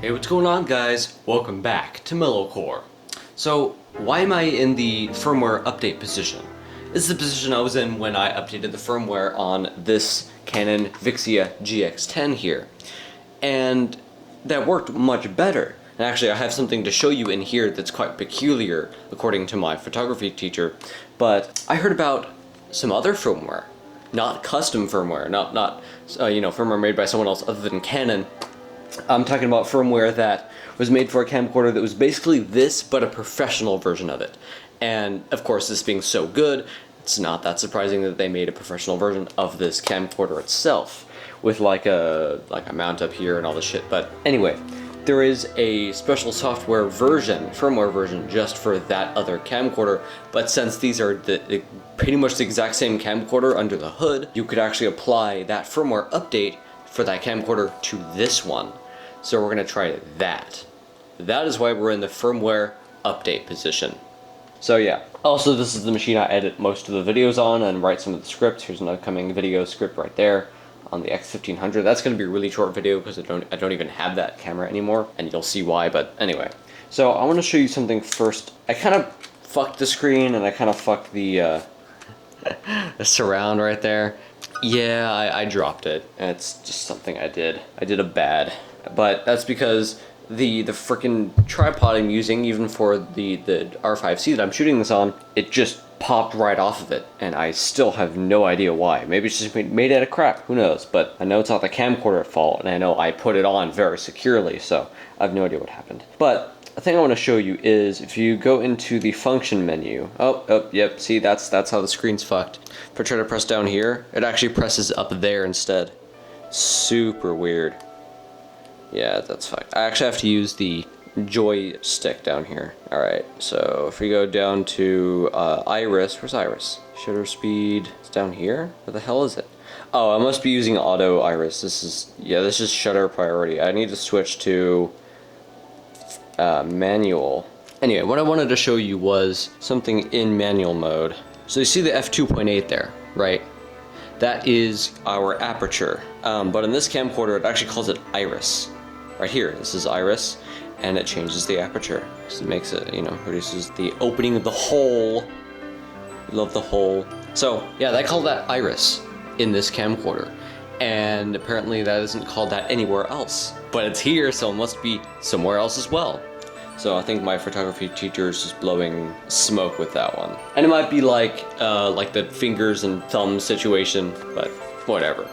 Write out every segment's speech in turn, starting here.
Hey, what's going on, guys? Welcome back to Mellocore. So, why am I in the firmware update position? This is the position I was in when I updated the firmware on this Canon GX10 here. And that worked much better. And actually, I have something to show you in here that's quite peculiar, according to my photography teacher. But I heard about some other firmware, not custom firmware, not firmware made by someone else other than Canon. I'm talking about firmware that was made for a camcorder that was basically this, but a professional version of it. And of course, this being so good, it's not that surprising that they made a professional version of this camcorder itself, with like a mount up here and all this shit. But anyway, there is a special software version, firmware version, just for that other camcorder. But since these are pretty much the exact same camcorder under the hood, you could actually apply that firmware update for that camcorder to this one. So we're gonna try that. That is why we're in the firmware update position. So yeah. Also, this is the machine I edit most of the videos on and write some of the scripts. Here's an upcoming video script right there on the X1500. That's gonna be a really short video because I don't even have that camera anymore, and you'll see why. But anyway, so I want to show you something first. I kind of fucked the screen and I kind of fucked the surround right there. Yeah, I dropped it. It's just something I did. I did a bad. But that's because the frickin' tripod I'm using, even for the R5C that I'm shooting this on, it just popped right off of it, and I still have no idea why. Maybe it's just made out of crap, who knows? But I know it's not the camcorder at fault, and I know I put it on very securely, so I have no idea what happened. But the thing I want to show you is if you go into the function menu. Yep, see, that's how the screen's fucked. If I try to press down here, it actually presses up there instead. Super weird. Yeah, that's fucked. I actually have to use the joystick down here. Alright, so if we go down to iris, where's iris? Shutter speed, it's down here? Where the hell is it? Oh, I must be using auto iris. This is shutter priority. I need to switch to manual. Anyway, what I wanted to show you was something in manual mode. So you see the f2.8 there, right? That is our aperture. But in this camcorder, it actually calls it iris. Right here, this is iris, and it changes the aperture. So it makes it, produces the opening of the hole. Love the hole. So yeah, they call that iris in this camcorder. And apparently that isn't called that anywhere else. But it's here, so it must be somewhere else as well. So I think my photography teacher is just blowing smoke with that one. And it might be like the fingers and thumbs situation, but whatever.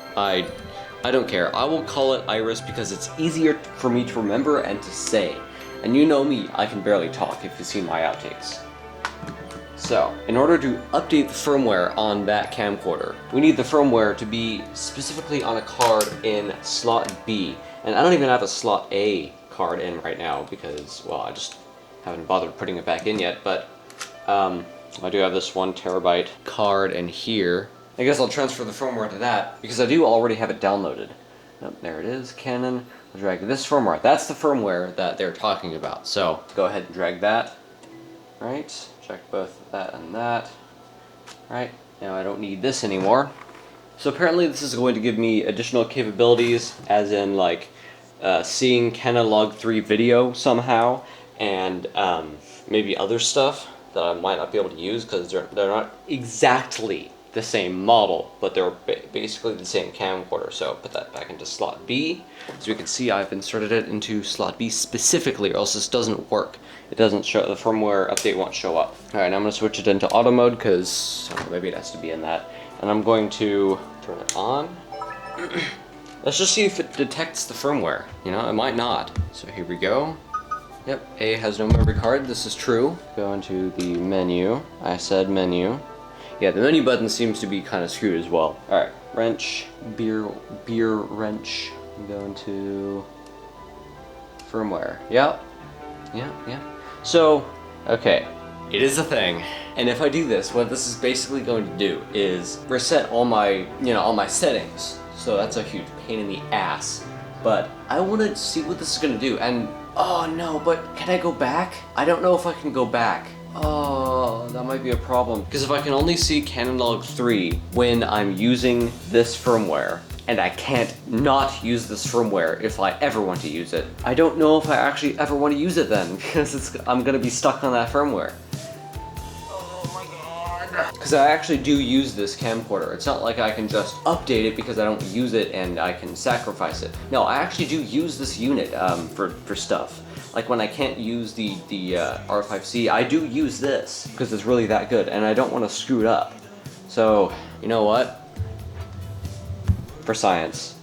I don't care. I will call it iris because it's easier for me to remember and to say. And you know me, I can barely talk if you see my outtakes. So, in order to update the firmware on that camcorder, we need the firmware to be specifically on a card in slot B. And I don't even have a slot A card in right now because, well, I just haven't bothered putting it back in yet. But I do have this 1 terabyte card in here. I guess I'll transfer the firmware to that because I do already have it downloaded. Oh, there it is, Canon. I'll drag this firmware. That's the firmware that they're talking about. So go ahead and drag that. Right, check both that and that. Right, now I don't need this anymore. So apparently this is going to give me additional capabilities, as in like seeing Canon Log 3 video somehow, and maybe other stuff that I might not be able to use because they're not exactly the same model, but they're basically the same camcorder. So put that back into slot B. As we can see, I've inserted it into slot B specifically, or else this doesn't work. It doesn't show, the firmware update won't show up. All right, now I'm gonna switch it into auto mode because maybe it has to be in that. And I'm going to turn it on. Let's just see if it detects the firmware. It might not. So here we go. Yep, A has no memory card, this is true. Go into the menu. I said menu. Yeah, the menu button seems to be kind of screwed as well. Alright, wrench, beer wrench. Go into firmware. Yep. Yeah. So, okay, it is a thing. And if I do this, what this is basically going to do is reset all my, all my settings. So that's a huge pain in the ass. But I want to see what this is going to do. And, oh no, but can I go back? I don't know if I can go back. Oh, that might be a problem. Because if I can only see Canon Log 3 when I'm using this firmware, and I can't not use this firmware if I ever want to use it. I don't know if I actually ever want to use it then, because I'm gonna be stuck on that firmware. Because I actually do use this camcorder. It's not like I can just update it because I don't use it and I can sacrifice it. No, I actually do use this unit for stuff. Like when I can't use the R5C, I do use this because it's really that good and I don't want to screw it up. So, you know what? For science.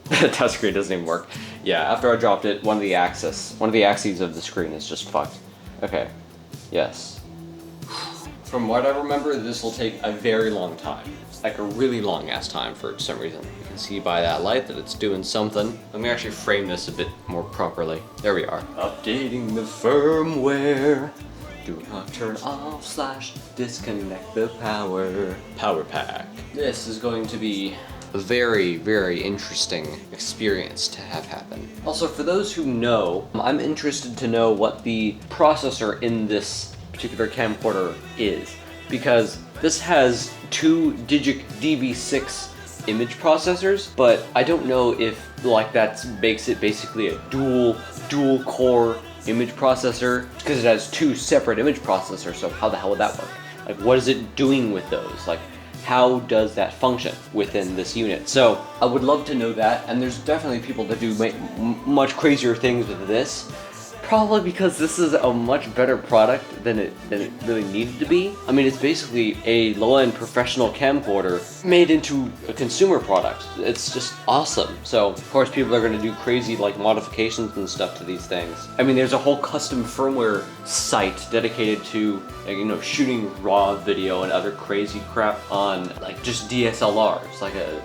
The touchscreen doesn't even work. Yeah, after I dropped it, one of the axes of the screen is just fucked. Okay, yes. From what I remember, this will take a very long time. Like a really long ass time for some reason. You can see by that light that it's doing something. Let me actually frame this a bit more properly. There we are. Updating the firmware. Do not turn off / disconnect the power pack. This is going to be a very, very interesting experience to have happen. Also, for those who know, I'm interested to know what the processor in this particular camcorder is, because this has 2 Digic DV6 image processors, but I don't know if like that makes it basically a dual core image processor, because it has 2 separate image processors. So how the hell would that work? Like, what is it doing with those? Like, how does that function within this unit? So I would love to know that, and there's definitely people that do much crazier things with this. Probably because this is a much better product than it really needed to be. I mean, it's basically a low-end professional camcorder made into a consumer product. It's just awesome. So, of course, people are going to do crazy like modifications and stuff to these things. I mean, there's a whole custom firmware site dedicated to, you know, shooting raw video and other crazy crap on like just DSLRs, like a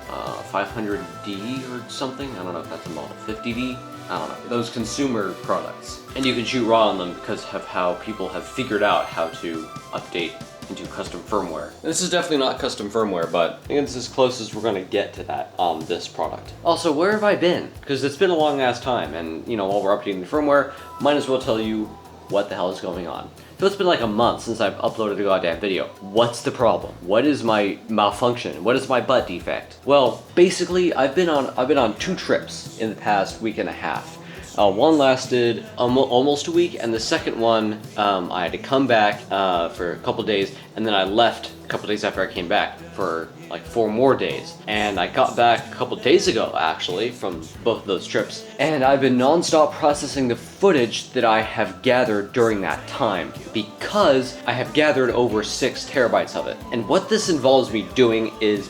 500D or something. I don't know if that's a model 50D. I don't know, those consumer products. And you can shoot raw on them because of how people have figured out how to update into custom firmware. This is definitely not custom firmware, but I think it's as close as we're gonna get to that on this product. Also, where have I been? Because it's been a long ass time, and you know, while we're updating the firmware, might as well tell you what the hell is going on. So it's been like a month since I've uploaded a goddamn video. What's the problem? What is my malfunction? What is my butt defect? Well, basically, I've been on 2 trips in the past week and a half. One lasted almost a week, and the second one, I had to come back for a couple days, and then I left a couple days after I came back for like 4 more days. And I got back a couple days ago, actually, from both of those trips. And I've been non-stop processing the footage that I have gathered during that time, because I have gathered over 6 terabytes of it. And what this involves me doing is...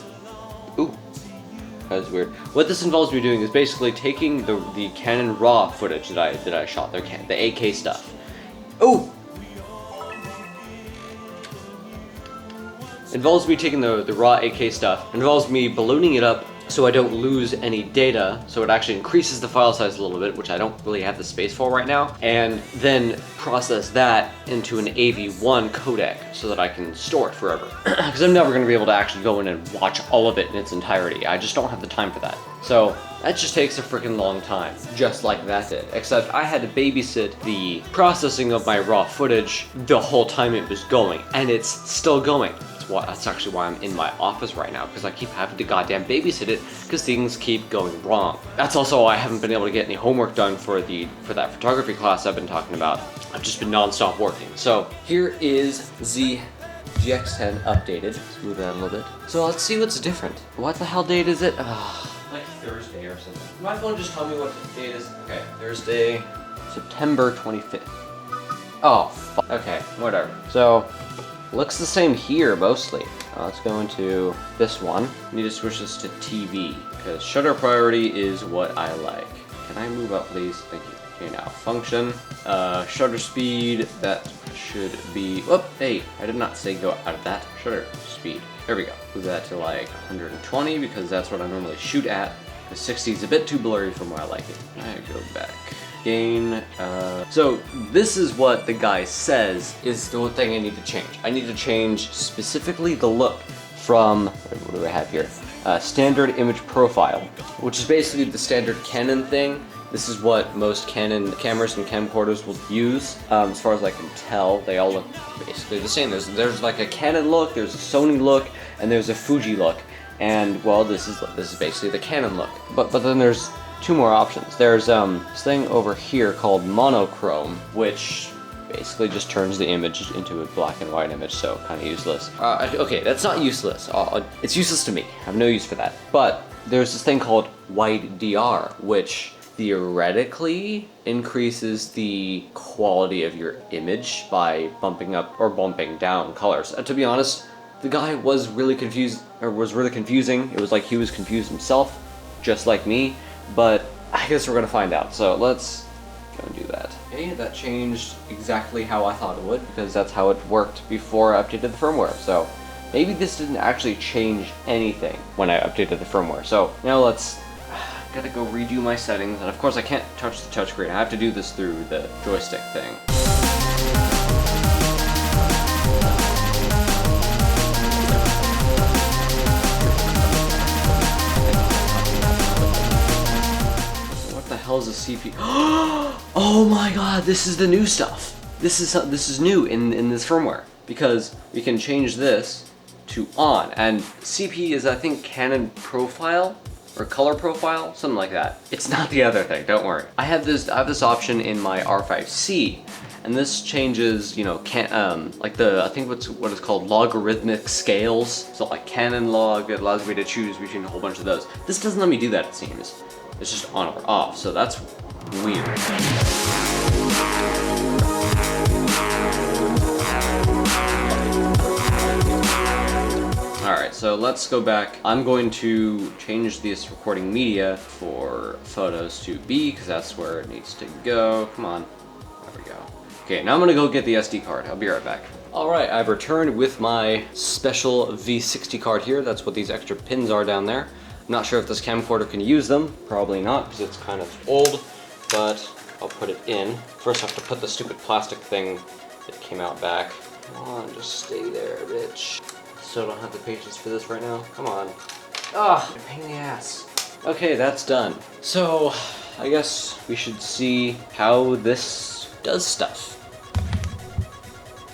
Ooh. That was weird. What this involves me doing is basically taking the Canon RAW footage that I shot, the AK stuff. Oh! Involves me taking the raw AK stuff. Involves me ballooning it up so I don't lose any data, so it actually increases the file size a little bit, which I don't really have the space for right now, and then process that into an AV1 codec so that I can store it forever. Because I'm never going to be able to actually go in and watch all of it in its entirety. I just don't have the time for that. So that just takes a freaking long time, just like that did. Except I had to babysit the processing of my raw footage the whole time it was going, and it's still going. That's actually why I'm in my office right now, because I keep having to goddamn babysit it because things keep going wrong. That's also why I haven't been able to get any homework done for that photography class I've been talking about. I've just been non-stop working. So here is the GX10 updated. Let's move that a little bit. So let's see what's different. What the hell date is it? Like Thursday or something. My phone just tell me what the date is. Okay, Thursday, September 25th. Oh, fuck. Okay, whatever. So looks the same here, mostly. Let's go into this one. I need to switch this to TV, because shutter priority is what I like. Can I move up, please? Thank you. Okay, now function. Shutter speed, that should be... Whoop, hey, I did not say go out of that. Shutter speed. There we go. Move that to like 120, because that's what I normally shoot at. The 60 is a bit too blurry from where I like it. I go back. Gain. So this is what the guy says is the thing I need to change. I need to change specifically the look from, what do I have here? Standard image profile, which is basically the standard Canon thing. This is what most Canon cameras and camcorders will use. As far as I can tell, they all look basically the same. There's like a Canon look, there's a Sony look, and there's a Fuji look. And well, this is basically the Canon look. But then there's two more options. There's this thing over here called monochrome, which basically just turns the image into a black and white image, so kind of useless. Okay, that's not useless. It's useless to me. I have no use for that. But there's this thing called wide DR, which theoretically increases the quality of your image by bumping up or bumping down colors. To be honest, the guy was really confused, or was really confusing. It was like he was confused himself, just like me, but I guess we're gonna find out. So let's go and do that. Okay, that changed exactly how I thought it would, because that's how it worked before I updated the firmware. So maybe this didn't actually change anything when I updated the firmware. So now gotta go redo my settings, and of course I can't touch the touchscreen. I have to do this through the joystick thing. What the hell is a CPU? Oh my god, this is the new stuff. This is new in this firmware, because we can change this to on, and CP is, I think, Canon profile or color profile, something like that. It's not the other thing, don't worry. I have this option in my R5C, and this changes, you know, I think what is called logarithmic scales. So like Canon log, it allows me to choose between a whole bunch of those. This doesn't let me do that, it seems. It's just on or off, so that's weird. Alright, so let's go back. I'm going to change this recording media for photos to B, because that's where it needs to go. Come on. There we go. Okay, now I'm gonna go get the SD card. I'll be right back. Alright, I've returned with my special V60 card here. That's what these extra pins are down there. I'm not sure if this camcorder can use them. Probably not, because it's kind of old, but I'll put it in. First I have to put the stupid plastic thing that came out back. Come on, just stay there, bitch. Still don't have the patience for this right now. Come on. Ah, pain in the ass. Okay, that's done. So, I guess we should see how this does stuff.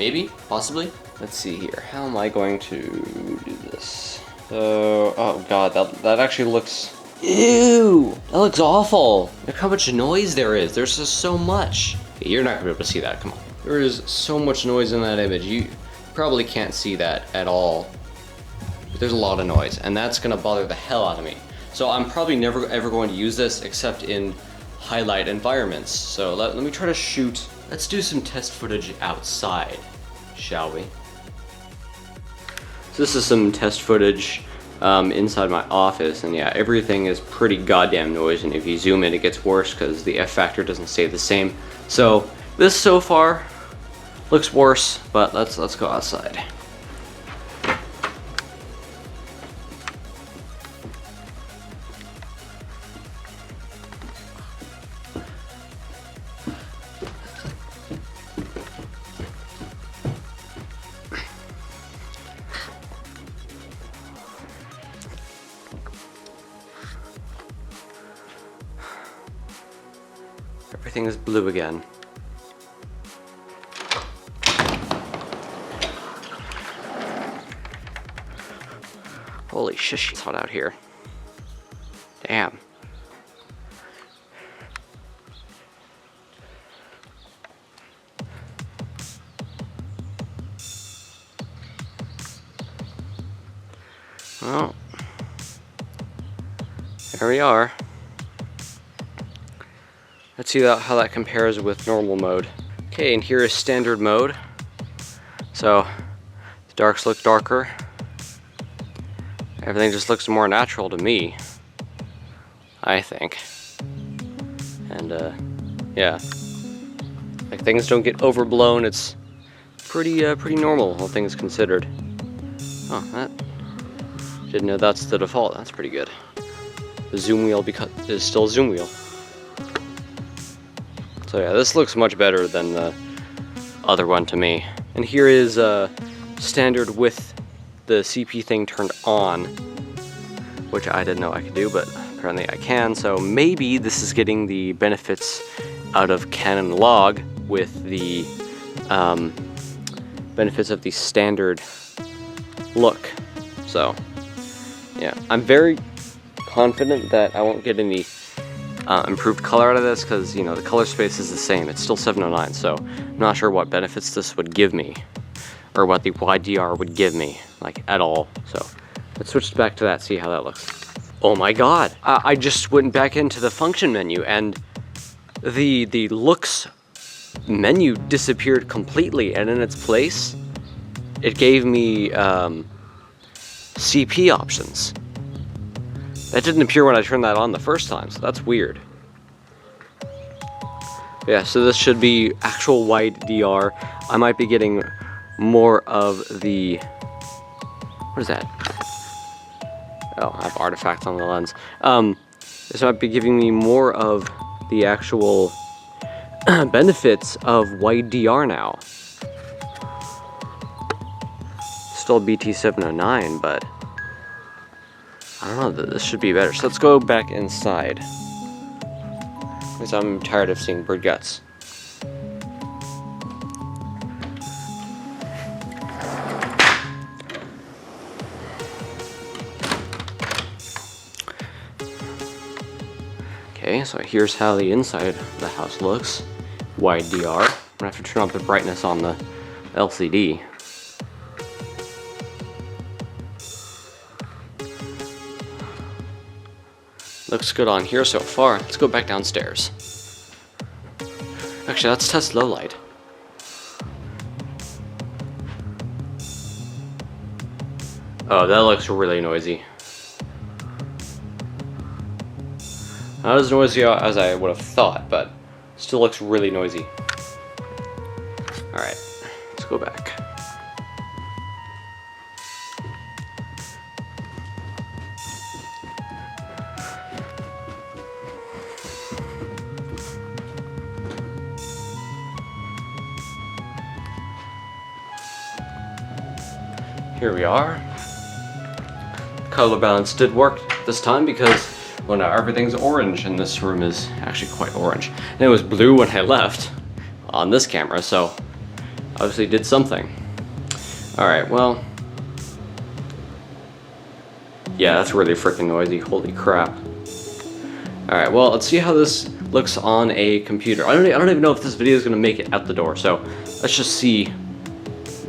Maybe? Possibly? Let's see here. How am I going to do this? So, oh god, that actually looks... Ew! That looks awful! Look how much noise there is. There's just so much. Okay, you're not gonna be able to see that, come on. There is so much noise in that image. You probably can't see that at all. But there's a lot of noise, and that's gonna bother the hell out of me. So I'm probably never ever going to use this except in highlight environments. So let me try to shoot. Let's do some test footage outside, shall we? So this is some test footage inside my office, and yeah, everything is pretty goddamn noisy, and if you zoom in it gets worse because the F factor doesn't stay the same. So this so far looks worse, but let's go outside. Everything is blue again. Holy shish, it's hot out here. Damn. Well, there we are. Let's see how that compares with normal mode. Okay, and here is standard mode. So, the darks look darker. Everything just looks more natural to me, I think. And yeah, like things don't get overblown. It's pretty normal, all things considered. Oh, that didn't know that's the default. That's pretty good. The zoom wheel is still zoom wheel. So yeah, this looks much better than the other one to me. And here is standard with the CP thing turned on, which I didn't know I could do, but apparently I can. So maybe this is getting the benefits out of Canon log with the benefits of the standard look. So Yeah, I'm very confident that I won't get any improved color out of this because, you know, the color space is the same. It's still 709, so I'm not sure what benefits this would give me or what the YDR would give me, like, at all. So let's switch back to that, see how that looks. Oh my god! I just went back into the function menu and the looks menu disappeared completely, and in its place, it gave me CP options. That didn't appear when I turned that on the first time, so that's weird. Yeah, so this should be actual wide DR. I might be getting more of the... What is that? Oh, I have artifacts on the lens. This might be giving me more of the actual benefits of wide DR now. Still BT709, but I don't know, this should be better. So let's go back inside, because I'm tired of seeing bird guts. Okay, so here's how the inside of the house looks. Wide DR. I'm gonna have to turn up the brightness on the LCD. Looks good on here so far. Let's go back downstairs. Actually, let's test low light. Oh, that looks really noisy. Not as noisy as I would have thought, but still looks really noisy. Alright, let's go back. Here we are. Color balance did work this time because, well, now everything's orange and this room is actually quite orange. And it was blue when I left on this camera, so obviously did something. Alright, well, yeah, that's really freaking noisy, holy crap. Alright, well, let's see how this looks on a computer. I don't even know if this video is going to make it out the door, so let's just see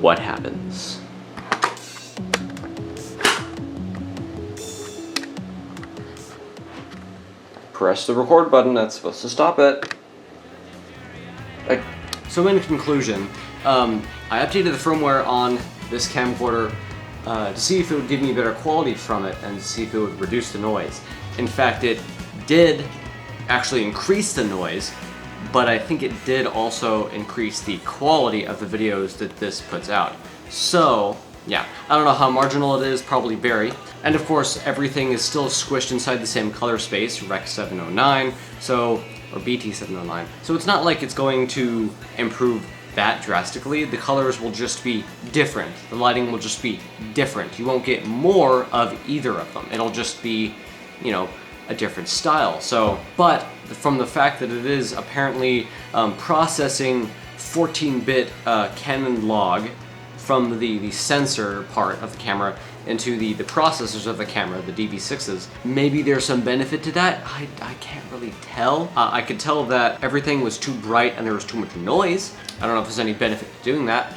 what happens. Press the record button, that's supposed to stop it. So in conclusion, I updated the firmware on this camcorder to see if it would give me better quality from it and to see if it would reduce the noise. In fact, it did actually increase the noise, but I think it did also increase the quality of the videos that this puts out. So, yeah, I don't know how marginal it is, probably very. And of course, everything is still squished inside the same color space, Rec 709, so, or BT 709. So it's not like it's going to improve that drastically. The colors will just be different. The lighting will just be different. You won't get more of either of them. It'll just be, you know, a different style. So, but from the fact that it is apparently processing 14-bit Canon log from the sensor part of the camera into the processors of the camera, the DV6s. Maybe there's some benefit to that. I can't really tell. I could tell that everything was too bright and there was too much noise. I don't know if there's any benefit to doing that,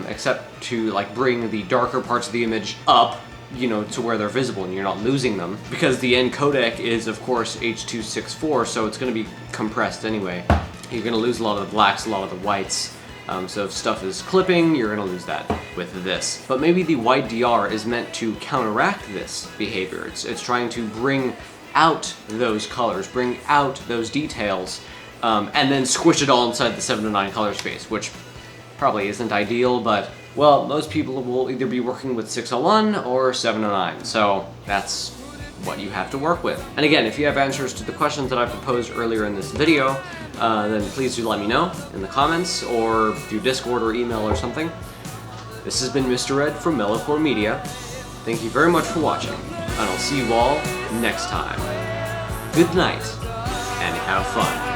except to like bring the darker parts of the image up, you know, to where they're visible and you're not losing them. Because the end codec is of course H.264, so it's gonna be compressed anyway. You're gonna lose a lot of the blacks, a lot of the whites. So if stuff is clipping, you're gonna lose that with this. But maybe the wide DR is meant to counteract this behavior. It's trying to bring out those colors, bring out those details, and then squish it all inside the 709 color space, which probably isn't ideal, but, well, most people will either be working with 601 or 709, so that's what you have to work with. And again, if you have answers to the questions that I proposed earlier in this video, then please do let me know in the comments or through Discord or email or something. This has been Mr. Red from Mellocore Media. Thank you very much for watching, and I'll see you all next time. Good night, and have fun.